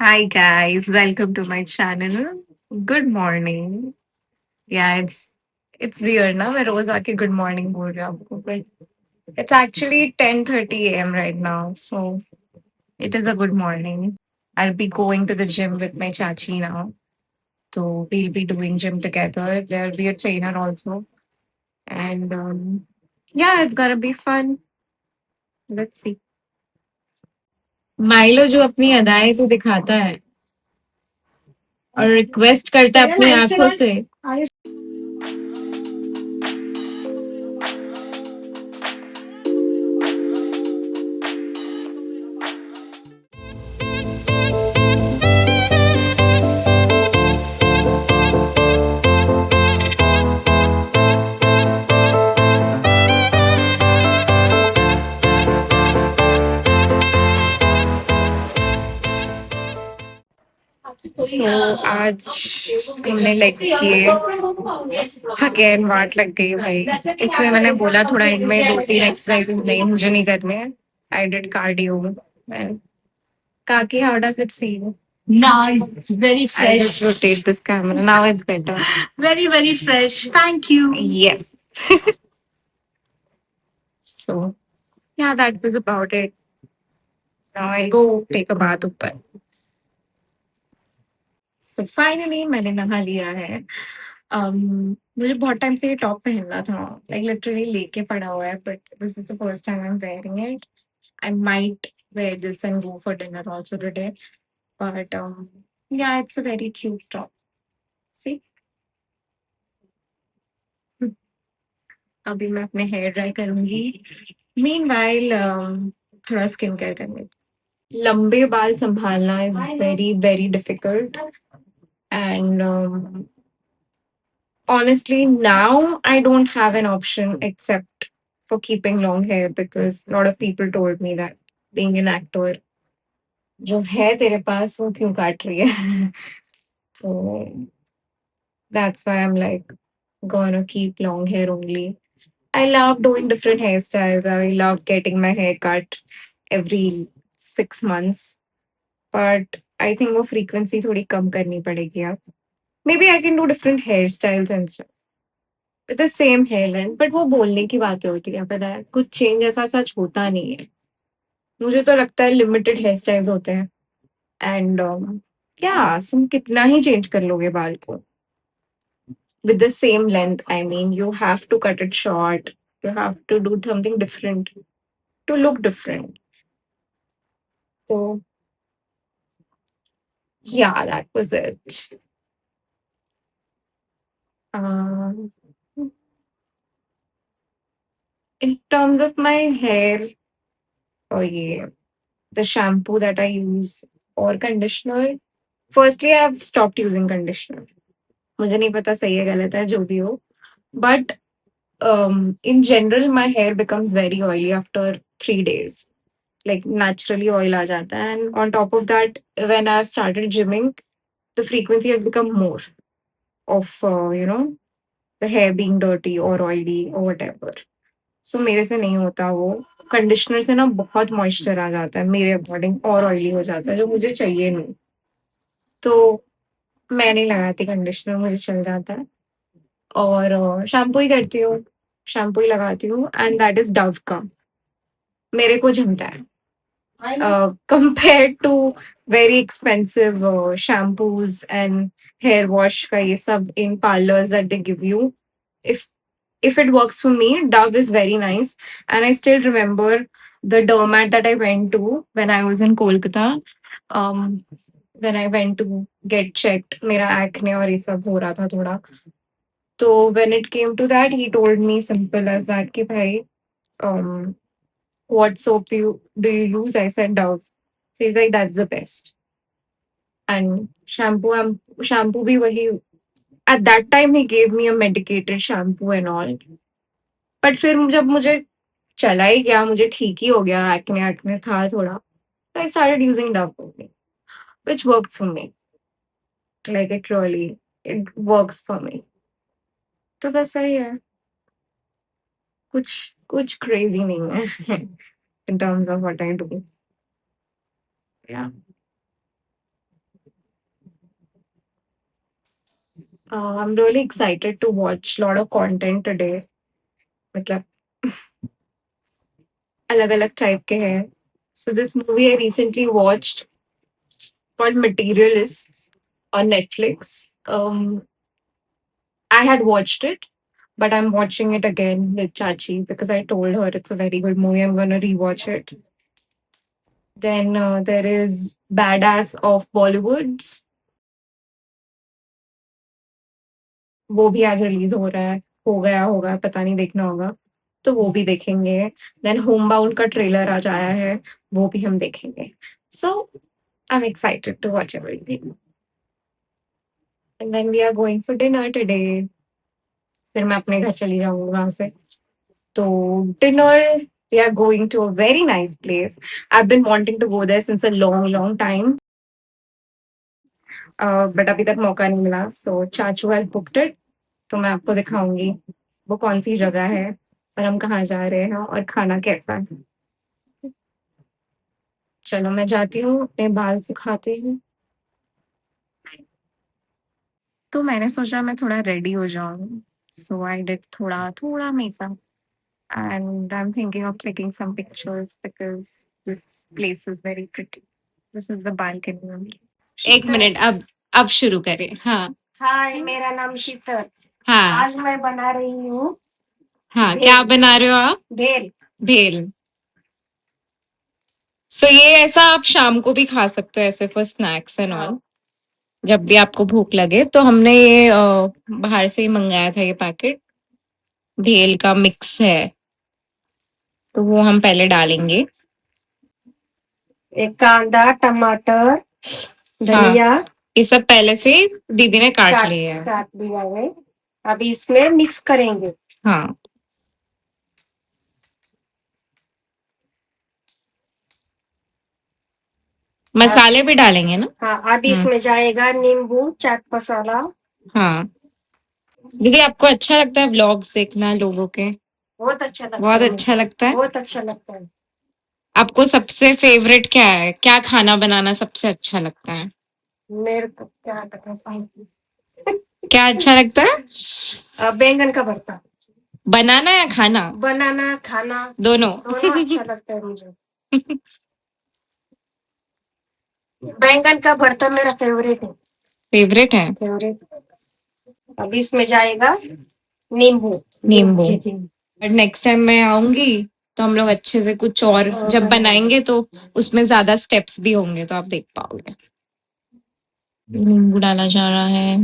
Hi guys, welcome to my channel. Good morning. Yeah, it's weird ना मैं रोज आके good morning बोल रही हूँ आपको but it's actually 10:30 a.m. right now, so it is a good morning. I'll be going to the gym with my chachi now, so we'll be doing gym together. There'll be a trainer also, and yeah, it's gonna be fun. Let's see. माइलो जो अपनी अदाएं तो दिखाता है और request करता है अपनी आंखों से. सो आज हमने लेग्स किए. अगेन वाट लग गई भाई, इसलिए मैंने बोला थोड़ा इनमें 2-3 एक्सरसाइजेस नहीं मुझे नहीं करने हैं. I did cardio. काकी, how does it feel? Nice, very I just fresh. Rotate this camera, now it's better. Very, very fresh. Thank you. Yes. So yeah, that was about it. Now I'll go take a bath ऊपर. So finally मैंने नहा लिया है. मुझे बहुत time से ये top पहनना था, लाइक लिटरली लेके पड़ा हुआ है, but this is the first time I am wearing it. I might wear this and go for dinner also today, but yeah, it's a very cute top. See. अभी मैं अपने hair dry करूंगी. Meanwhile थोड़ा skin care करने. लंबे बाल संभालना is very very difficult, and honestly, now I don't have an option except for keeping long hair because a lot of people told me that being an actor, जो है तेरे पास वो क्यों काट रही है? So that's why I'm like gonna keep long hair only. I love doing different hairstyles. I love getting my hair cut every 6 months. But I think वो frequency थोड़ी कम करनी पड़ेगी अब. Maybe I can do different hairstyles and stuff. With the same here length, but वो बोलने की बातें होती है, पता है कुछ चेंज ऐसा सच होता नहीं है. मुझे तो लगता है लिमिटेड हेयर स्टाइल्स होते हैं, एंड क्या तुम कितना ही चेंज कर लोगे बाल को with the same length. I mean you have to cut it short, you have to do something different to look different. तो yeah that was it. In terms of my hair, oh yeah, the shampoo that I use or conditioner. Firstly, I've stopped using conditioner. मुझे नहीं पता सही है गलत है जो भी हो, but in general my hair becomes very oily after 3 days. Like naturally oil आ जाता है, and on top of that, when I've started gymming, the frequency has become more of the hair being dirty or oily or whatever. So मेरे से नहीं होता वो. Conditioner से ना बहुत मॉइस्चर आ जाता है मेरे अकॉर्डिंग, और ऑयली हो जाता है जो मुझे चाहिए नहीं. तो मैं नहीं लगाती कंडीशनर, मुझे चल जाता है. और शैम्पू ही करती हूँ, शैम्पू ही लगाती हूँ, एंड दैट इज डव का. मेरे को जमता है compare to very expensive shampoos and hair wash का ये सब in parlours that they give you. If if it works for me, Dove is very nice. And I still remember the dermat that I went to when I was in Kolkata. Um, when I went to get checked, मेरा acne और ये सब हो रहा था थोड़ा. तो when it came to that, he told me simple as that कि भाई um, what soap do you use? I said Dove. So he's like, that's the best. And shampoo भी वही. At that time, he gave me a medicated shampoo and all. But फिर जब मुझे चला ही गया, मुझे ठीक ही हो गया, एक्ने एक्ने था थोड़ा. So I started using Dove only, which worked for me. Like it works for me. तो बस सही है. कुछ कुछ crazy नहीं है in terms of what I do. Yeah. I'm really excited to watch a lot of content today. मतलब अलग-अलग टाइप के हैं. So this movie I recently watched called Materialists on Netflix. I had watched it, but I'm watching it again with Chachi because I told her it's a very good movie. I'm gonna rewatch it. Then there is Badass of Bollywoods. वो भी आज release हो रहा है. हो गया होगा, पता नहीं, देखना होगा. तो वो भी देखेंगे. देन होमबाउंड का ट्रेलर आज आया है, वो भी हम देखेंगे. So I am excited to watch everything. And then we are going for dinner today. फिर मैं अपने घर चली जाऊंगी वहां से. तो dinner we are going to a very nice place. I've been wanting to go there since a long time. But अभी तक मौका नहीं मिला. सो चाचू हैज बुक्ड इट. तो मैं आपको दिखाऊंगी वो कौन सी जगह है और हम कहाँ जा रहे हैं और खाना कैसा है. चलो मैं जाती हूँ, अपने बाल सुखाती हूँ. तो मैंने सोचा मैं थोड़ा रेडी हो जाऊँ. सो आई डिड थोड़ा थोड़ा makeup and I'm thinking of clicking some pictures because this place is very pretty. This is the balcony. एक मिनट, अब शुरू करें. हाँ. हाय, मेरा नाम शीतल. हाँ. आज मैं बना रही हूँ हाँ, भेल. क्या बना रहे हो आप? भेल. भेल. सो ये ऐसा आप शाम को भी खा सकते हो ऐसे फॉर स्नैक्स एंड ऑल. जब भी आपको भूख लगे. तो हमने ये बाहर से ही मंगाया था ये पैकेट. भेल का मिक्स है. तो वो हम पहले डालेंगे. एक कांदा, टमाटर, हाँ, धनिया ये सब पहले से दीदी ने काट लिया है. काट दिया है. अभी इसमें मिक्स करेंगे. हाँ. मसाले भी डालेंगे ना. हाँ, अभी इसमें जाएगा नींबू, चाट मसाला. हाँ. दीदी आपको अच्छा लगता है व्लॉग्स देखना लोगों के? बहुत अच्छा लगता बहुत है. अच्छा लगता है. बहुत अच्छा लगता है. आपको सबसे फेवरेट क्या है? क्या खाना बनाना सबसे अच्छा लगता है? मेरे को क्या करना है? क्या अच्छा लगता है? बैंगन का भरता. बनाना या खाना? बनाना, खाना दोनों. दोनों अच्छा लगता है मुझे. बैंगन का भरता मेरा फेवरेट है. फेवरेट है. फेवरेट. अभी इसमें जाएगा नींबू. नींबू. बट नेक्स्ट टाइम मैं आऊंगी तो हम लोग अच्छे से कुछ और जब बनाएंगे तो उसमें ज्यादा स्टेप्स भी होंगे तो आप देख पाओगे. नींबू डाला जा रहा है.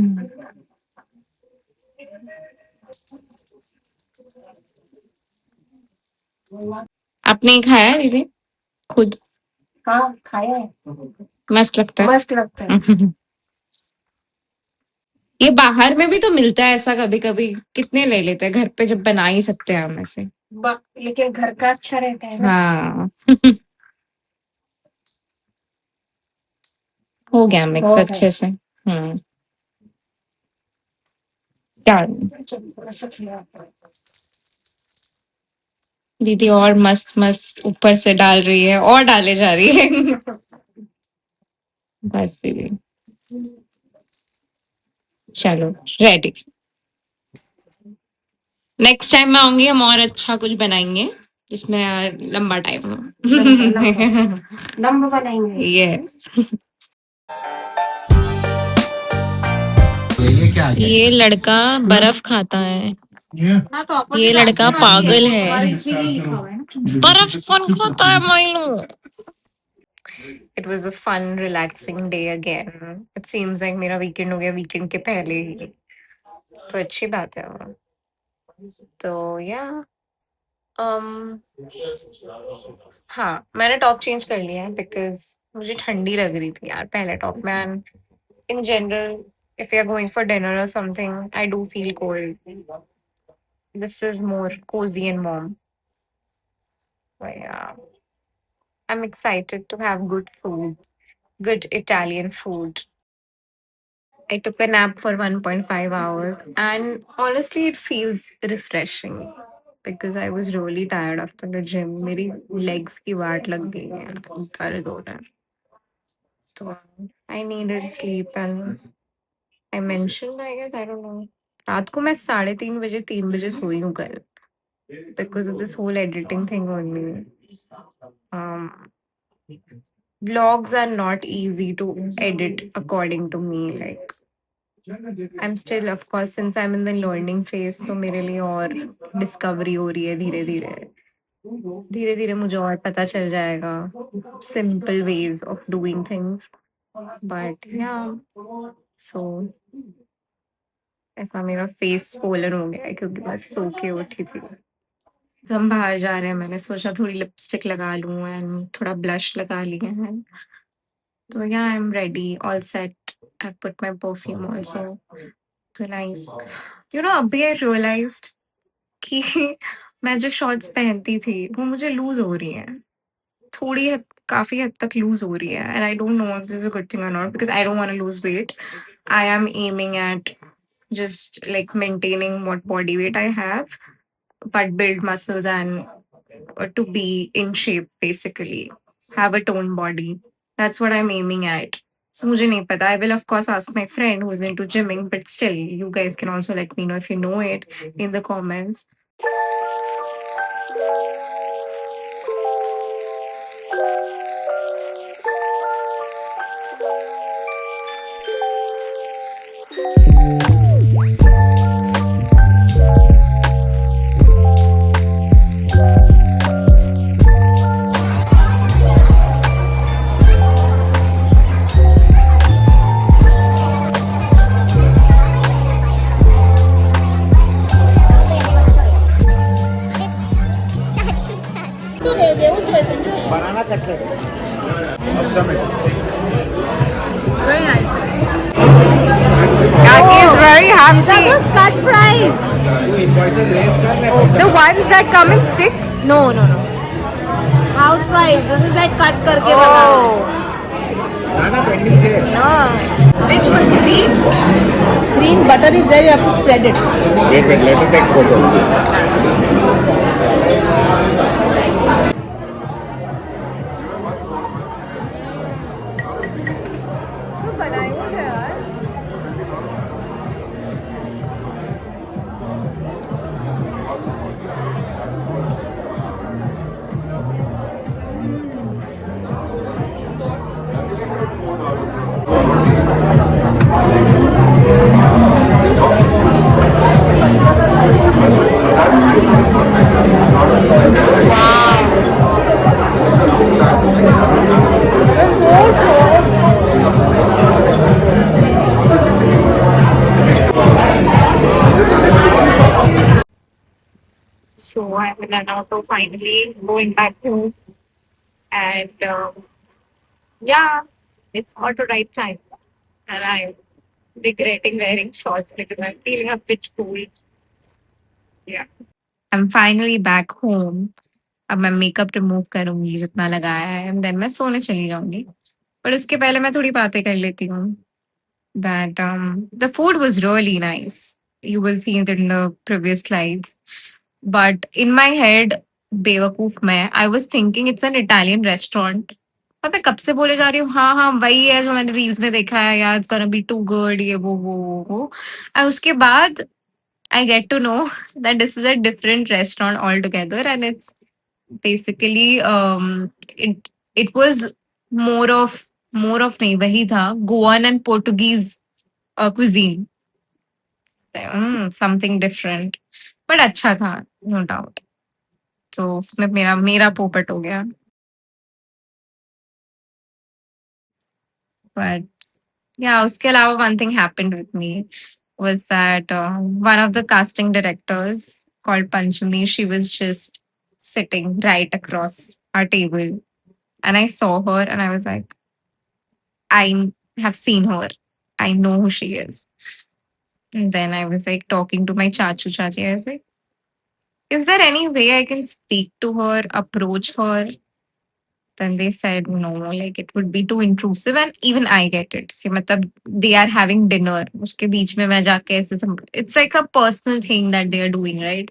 आपने ये खाया है दीदी खुद? हाँ, खाया है. मस्त लगता है. मस्त लगता है. ये बाहर में भी तो मिलता है ऐसा कभी कभी. कितने ले लेते हैं, घर पे जब बना ही सकते हैं हम ऐसे. लेकिन घर का अच्छा रहता है ना. हाँ. हो गया मिक्स अच्छे से. डाल. दीदी और मस्त मस्त ऊपर से डाल रही है और डाले जा रही है. बस दीदी. चलो रेडी. नेक्स्ट टाइम मैं आऊंगी हम और अच्छा कुछ बनाएंगे जिसमें लंबा टाइम हो. लंबा बनाएंगे. यस. ये लड़का बर्फ खाता है. ये लड़का पागल है. बर्फ कौन खाता है माइनू? It was a fun, relaxing day again. It seems like मेरा वीकेंड हो गया वीकेंड के पहले ही. तो अच्छी बात है वो. तो या हाँ, मैंने टॉप चेंज कर लिया है बिकॉज मुझे ठंडी लग रही थी यार पहले टॉप में. And in general if you're going for dinner or something, I do feel cold. This is more cozy and warm. But yeah, I'm excited to have good food, good Italian food. I took a nap for 1.5 hours, and honestly, it feels refreshing because I was really tired after the gym. मेरी legs की वाट लग गई है, दर्द हो रहा है. तो I needed sleep and I mentioned I guess I don't know. रात को मैं 3:30 बजे 3 बजे सोई हूँ कल because of this whole editing thing only. um vlogs are not easy to edit according to me. Like I'm still, of course, since I'm in the learning phase, तो मेरे लिए और डिस्कवरी हो रही है धीरे धीरे। धीरे धीरे मुझे और पता चल जाएगा simple ways of doing things. But या सो ऐसा मेरा फेस swollen हो गया है क्योंकि बस सो के उठी थी। तो हम बाहर जा रहे हैं, मैंने सोचा थोड़ी लिपस्टिक लगा लूं एंड थोड़ा ब्लश लगा लिया है। तो या I am ready, all set. I put my perfume also. तो नाइस। यू नो अभी आई रियलाइज्ड कि मैं जो शॉर्ट्स पहनती थी वो मुझे लूज हो रही हैं। थोड़ी हद काफ़ी हद तक लूज़ हो रही है and I don't know if this is a good thing और not because I don't want to lose weight. I am aiming at just like maintaining what body weight I have, but build muscles and to be in shape basically, have a toned body. That's what I'm aiming at. So मुझे नहीं पता. I will of course ask my friend who's into gymming, but still, you guys can also let me know if you know it in the comments. Banana cutlet. Awesome. Very nice. Jackie is very happy. Those cut fries. तू invoices raise कर ले. The ones that come in sticks? No, no, no. House fries. This is like cut करके बनाना. खाना pending है. No. Which one? Green? Green butter is there. You have to spread it. Wait, let me take photo. तो बनाई मुझे यार। So I'm in an auto finally going back home, and yeah, it's auto ride time, and I'm regretting wearing shorts because I'm feeling a bit cold. Yeah. I'm finally back home. अब मैं makeup remove करूंगी जितना लगाया है and then मैं सोने चली जाऊंगी। पर उसके पहले मैं थोड़ी बातें कर लेती हूँ। That the food was really nice. You will see it in the previous slides. But in my head, बेवकूफ मैं, I was thinking it's an Italian restaurant. और मैं कब से बोले जा रही हूँ हाँ हाँ वही है जो मैंने रील्स में देखा है यार, it's gonna be too good ये वो। और उसके बाद I get to know that this is a different restaurant altogether, and it's basically it was more of नहीं वही था Goan and Portuguese cuisine. Something different, but अच्छा था, no doubt. तो उसमें मेरा मेरा पोपट हो गया। But yeah, उसके अलावा one thing happened with me was that one of the casting directors called Panchami, she was just sitting right across our table, and I saw her and I was like, I have seen her. I know who she is. And then I was like talking to my chachu chachi. I was like, is there any way I can speak to her, approach her? Then they said no, like it would be too intrusive, and even I get it. कि मतलब they are having dinner, उसके बीच में मैं जाके ऐसे it's like a personal thing that they are doing, right?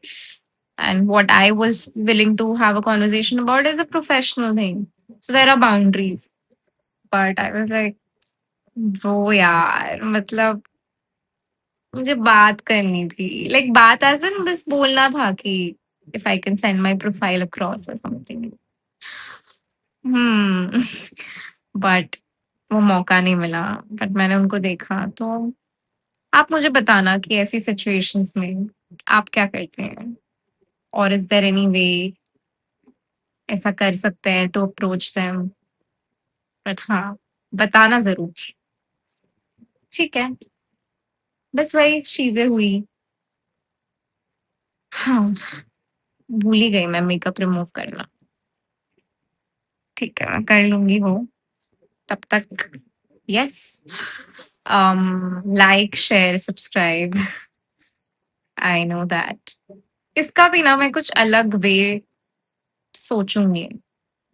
And what I was willing to have a conversation about is a professional thing. So there are boundaries. But I was like, bro यार मतलब मुझे बात करनी थी, like बात as in बस बोलना था कि if I can send my profile across और समथिंग। हम्म। बट वो मौका नहीं मिला। बट मैंने उनको देखा तो आप मुझे बताना कि ऐसी सिचुएशंस में आप क्या करते हैं, और इज देयर एनी वे ऐसा कर सकते हैं टू अप्रोच देम। बट हाँ, बताना जरूर। ठीक है, बस वही चीजें हुई। हाँ, भूल ही गई मैं मेकअप रिमूव करना। ठीक है, मैं कर लूंगी वो। तब तक yes, like share subscribe. I know that इसका भी ना मैं कुछ अलग वे सोचूंगी,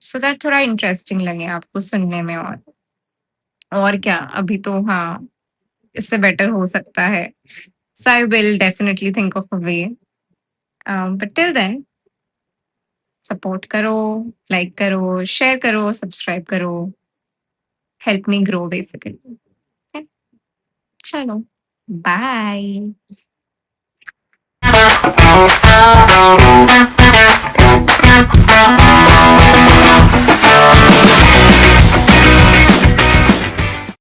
सो दैट थोड़ा इंटरेस्टिंग लगे आपको सुनने में। और क्या, अभी तो हाँ, इससे बेटर हो सकता है। So I will definitely think of a way, but till then support करो, लाइक करो, शेयर करो, सब्सक्राइब करो, हेल्प मी ग्रो बेसिकली। चलो, बाय।